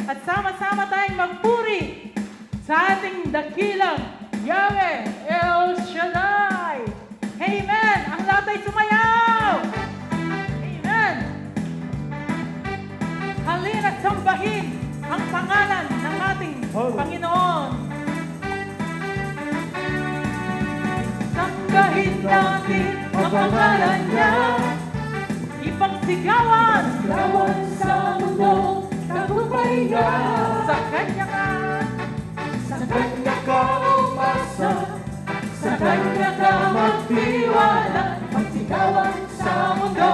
at sama-sama tayong magpuri sa ating dakilang Yahweh El Shaddai. Amen! Ang lahat ay sumayaw! Amen! Halina at sambahin ang pangalan ng ating Panginoon. Sambahin natin ang pangalan niya. Ipagsigawan sa mundo, tagumpay niya. sa Kanya ka. Sa Kanya ka umasa, sa Kanya ka magtiwala. Magsigawan sa mundo,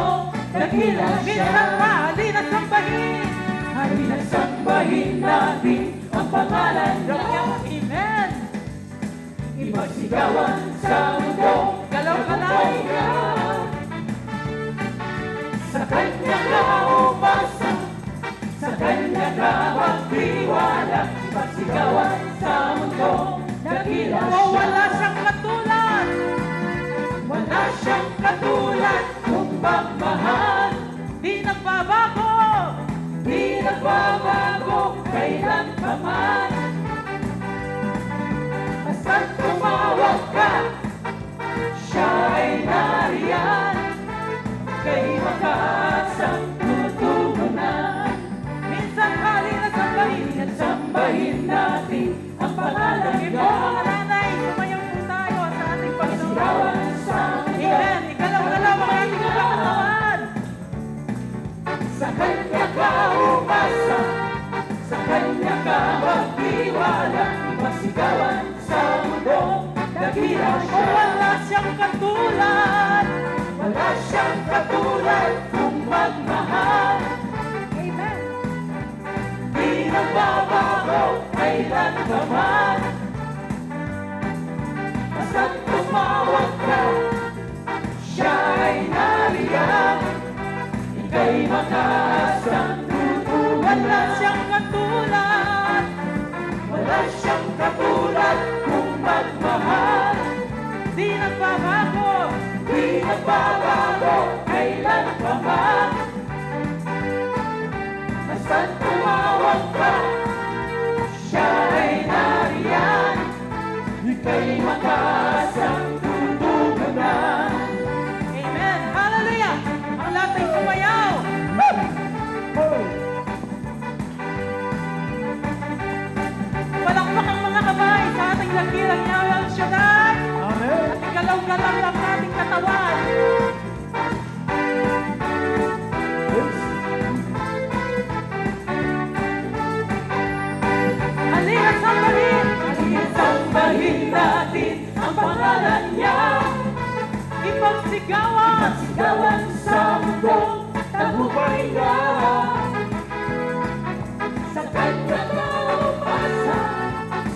dakila siya. Minsan pa, halina sambahin. Halina sambahin natin ang pangalan niya. Amen! Ipagsigawan sa mundo, Galaw-galaw. tagumpay niya. Sa Kanya ka umasa, sa Kanya ka magtiwala. Ipagsigawan sa mundo, dakila Oh, siya. wala siyang katulad. Wala siyang katulad kung magmahal. Di nagbabago. Di nagbabago kailan pa man. Basta't tumawag ka, siya ay nariyan. Kay makaasang tutugunan. Minsan halina sambahin. At sambahin natin ang pangalan Ipo niya. mga nanay, sumayaw po tayo sa ating Panginoon. Sigawan sa mundo, Amen! Igalaw-galaw ang ating katawan. sa Kanya ka umasa, sa Kanya ka magtiwala. Ipagsigawan sa mundo, dakila Oh, siya. wala siyang katulad. Wala siyang katulad kung magmahal. Amen! Di nagbabago kailan pa man. Basta't tumawag ka, siya ay nariyan. Ika'y makaasang tutugan. Wala siyang katulad. Wala siyang katulad kung magmahal. Di nagbabago. Di nagbabago kailan pa man. Basta't tumawag ka, siya ay nariyan. Ika'y makaasang tutugunan. Amen! Hallelujah! Ang lahat ay sumayaw. Palakpak ang mga kamay sa ating dakilang Yahweh El Shaddai. Amen. At igalaw-galaw ang ating katawan. Halina sambahin. Sambahin natin ang pangalan niya. Ipagsigawan. Sigawan sa mundo, tagumpay niya. Sa Kanya ka umasa,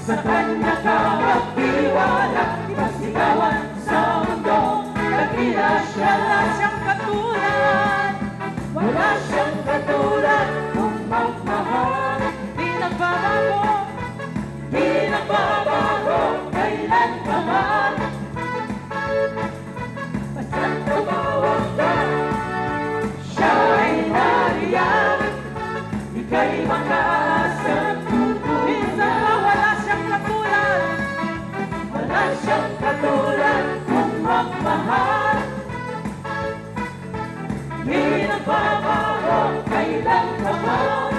sa Kanya ka magtiwala. Ipagsigawan sa mundo, dakila siya. Wala siyang katulad. Wala siyang katulad kung magmahal. Di nagbabago. Di nagbabago kailan pa man. Basta't tumawag ka, siya ay nariyan. Ika'y makaasang tutugan. Minsan pa wala siyang katulad. Wala siyang katulad kung magmahal. Di nagbabago kailan pa man.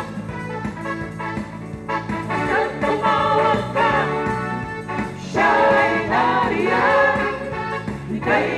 Basta't tumawag ka, siya ay nariyan. Ika'y